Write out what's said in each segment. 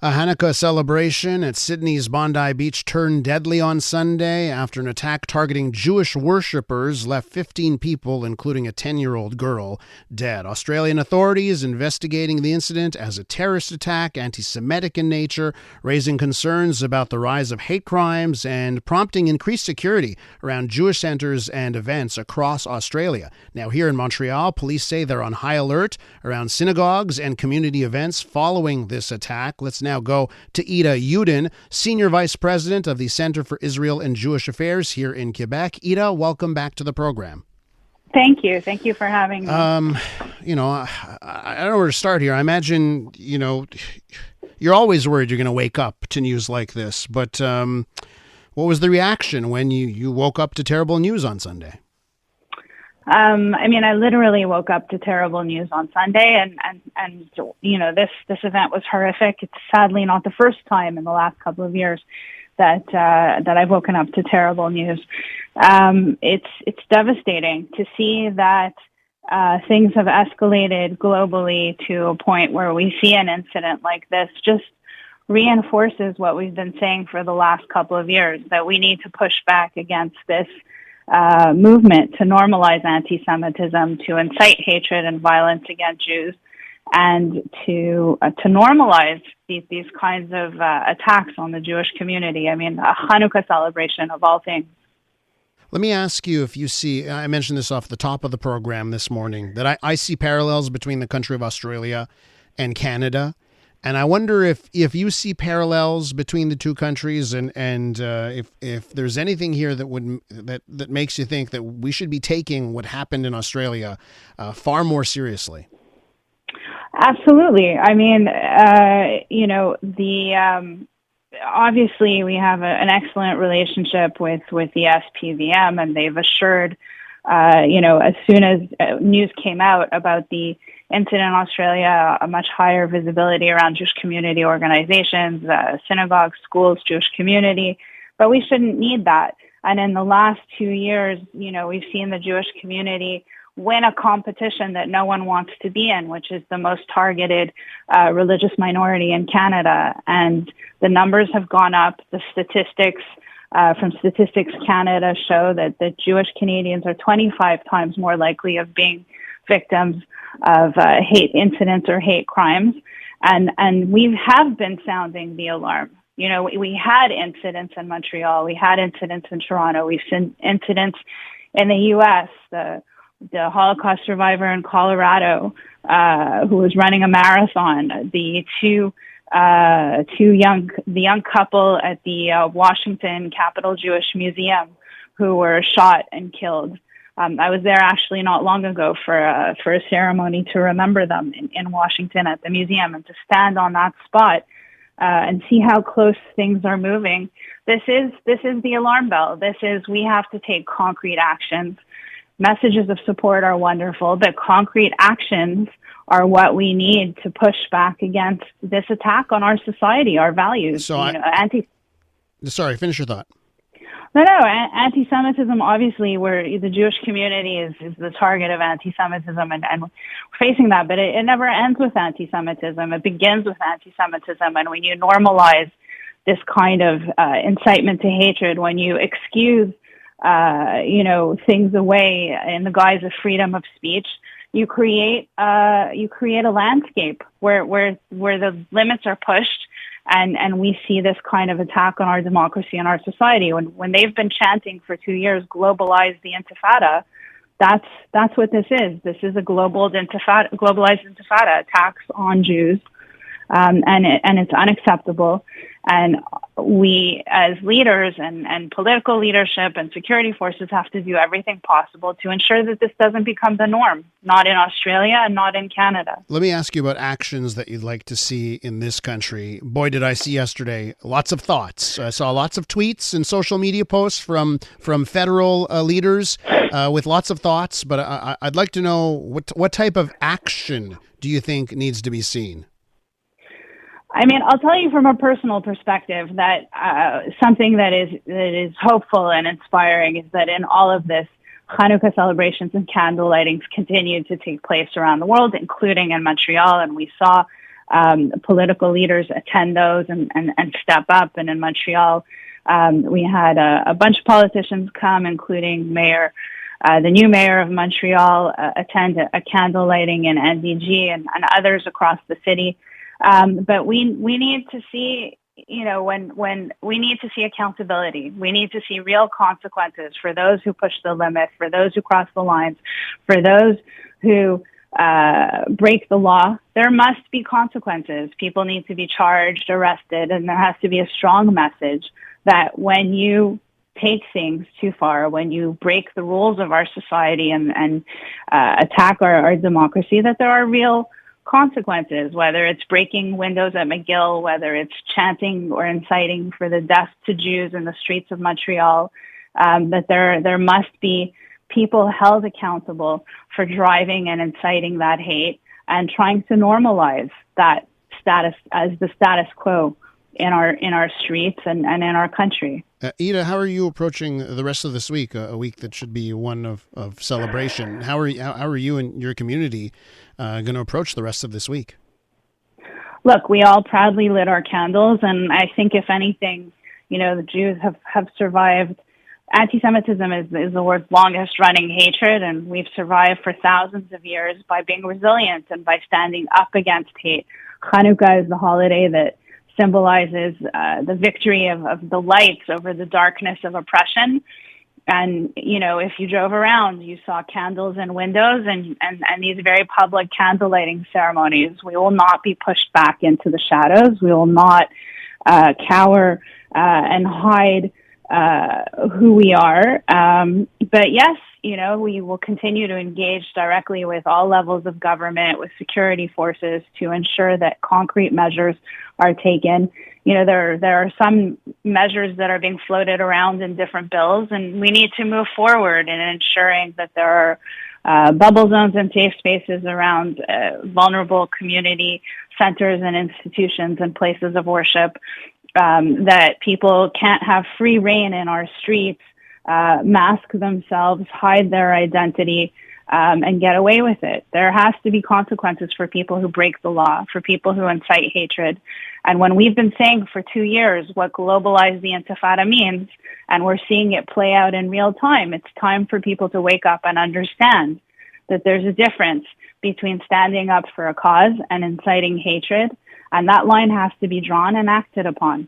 A Hanukkah celebration at Sydney's Bondi Beach turned deadly on Sunday after an attack targeting Jewish worshippers left 15 people, including a 10-year-old girl, dead. Australian authorities investigating the incident as a terrorist attack, anti-Semitic in nature, raising concerns about the rise of hate crimes and prompting increased security around Jewish centers and events across Australia. Now, here in Montreal, police say they're on high alert around synagogues and community events following this attack. Let's now go to Ida Yudin, Senior Vice President of the Centre for Israel and Jewish Affairs here in Quebec. Ida, welcome back to the program. Thank you. Thank you for having me. I don't know where to start here. I imagine, you're always worried you're going to wake up to news like this. But what was the reaction when you woke up to terrible news on Sunday? I literally woke up to terrible news on Sunday, and this event was horrific. It's sadly not the first time in the last couple of years that I've woken up to terrible news. It's devastating to see that things have escalated globally to a point where we see an incident like this. Just reinforces what we've been saying for the last couple of years, that we need to push back against this movement to normalize anti-Semitism, to incite hatred and violence against Jews, and to normalize these kinds of attacks on the Jewish community. A Hanukkah celebration of all things. Let me ask you if you see, I mentioned this off the top of the program this morning, that I see parallels between the country of Australia and Canada. And I wonder if you see parallels between the two countries, and if there's anything here that makes you think that we should be taking what happened in Australia far more seriously. Absolutely. Obviously we have an excellent relationship with the SPVM, and they've assured, as soon as news came out about the incident in Australia, a much higher visibility around Jewish community organizations, synagogues, schools, Jewish community. But we shouldn't need that. And in the last 2 years, we've seen the Jewish community win a competition that no one wants to be in, which is the most targeted religious minority in Canada. And the numbers have gone up. The statistics from Statistics Canada show that the Jewish Canadians are 25 times more likely of being victims of hate incidents or hate crimes. And we have been sounding the alarm. We had incidents in Montreal. We had incidents in Toronto. We've seen incidents in the U.S., the Holocaust survivor in Colorado who was running a marathon, the young couple at the Washington Capitol Jewish Museum who were shot and killed. I was there actually not long ago for a ceremony to remember them in Washington at the museum, and to stand on that spot and see how close things are moving. This is the alarm bell. We have to take concrete actions. Messages of support are wonderful, but concrete actions are what we need to push back against this attack on our society, our values. Sorry, finish your thought. No, anti-Semitism, obviously, where the Jewish community is the target of anti-Semitism, and we're facing that, but it never ends with anti-Semitism. It begins with anti-Semitism, and when you normalize this kind of incitement to hatred, when you excuse things away in the guise of freedom of speech, you create a landscape where the limits are pushed, and we see this kind of attack on our democracy and our society. When they've been chanting for 2 years, globalize the Intifada, that's what this is. This is a globalized Intifada, attacks on Jews, and it's unacceptable. And we, as leaders and political leadership and security forces, have to do everything possible to ensure that this doesn't become the norm, not in Australia and not in Canada. Let me ask you about actions that you'd like to see in this country. Boy, did I see yesterday lots of thoughts. I saw lots of tweets and social media posts from federal leaders with lots of thoughts. But I'd like to know what type of action do you think needs to be seen? I'll tell you from a personal perspective that something that is hopeful and inspiring is that in all of this, Hanukkah celebrations and candle lightings continue to take place around the world, including in Montreal. And we saw political leaders attend those and step up. And in Montreal, we had a bunch of politicians come, including the new mayor of Montreal, attend a candle lighting in NDG and others across the city. But we need to see, when we need to see accountability. We need to see real consequences for those who push the limit, for those who cross the lines, for those who break the law. There must be consequences. People need to be charged, arrested, and there has to be a strong message that when you take things too far, when you break the rules of our society and attack our democracy, that there are real consequences, whether it's breaking windows at McGill, whether it's chanting or inciting for the death to Jews in the streets of Montreal, that there must be people held accountable for driving and inciting that hate and trying to normalize that status as the status quo in our streets and in our country. Ida, how are you approaching the rest of this week, a week that should be one of celebration? How are you and your community going to approach the rest of this week? Look, we all proudly lit our candles, and I think if anything, the Jews have survived. Anti-Semitism is the world's longest running hatred, and we've survived for thousands of years by being resilient and by standing up against hate. Hanukkah is the holiday that symbolizes the victory of the lights over the darkness of oppression. And, if you drove around, you saw candles in windows and these very public candle lighting ceremonies. We will not be pushed back into the shadows. We will not cower and hide who we are. But yes, we will continue to engage directly with all levels of government, with security forces to ensure that concrete measures are taken. There are some measures that are being floated around in different bills, and we need to move forward in ensuring that there are bubble zones and safe spaces around vulnerable community centers and institutions and places of worship, that people can't have free reign in our streets, mask themselves, hide their identity, and get away with it. There has to be consequences for people who break the law, for people who incite hatred. And when we've been saying for 2 years what globalize the Intifada means, and we're seeing it play out in real time, it's time for people to wake up and understand that there's a difference between standing up for a cause and inciting hatred. And that line has to be drawn and acted upon.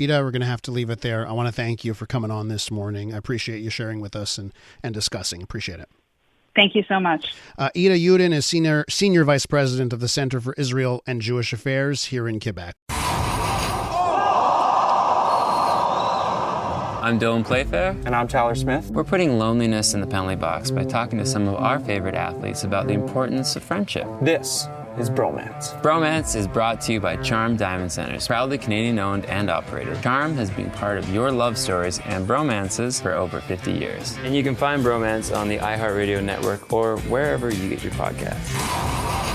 Ida, we're going to have to leave it there. I want to thank you for coming on this morning. I appreciate you sharing with us and discussing. Appreciate it. Thank you so much. Ida Yudin is Senior Vice President of the Center for Israel and Jewish Affairs here in Quebec. I'm Dylan Playfair. And I'm Tyler Smith. We're putting loneliness in the penalty box by talking to some of our favorite athletes about the importance of friendship. This is Bromance. Bromance is brought to you by Charm Diamond Centers, proudly Canadian-owned and operated. Charm has been part of your love stories and bromances for over 50 years. And you can find Bromance on the iHeartRadio network or wherever you get your podcasts.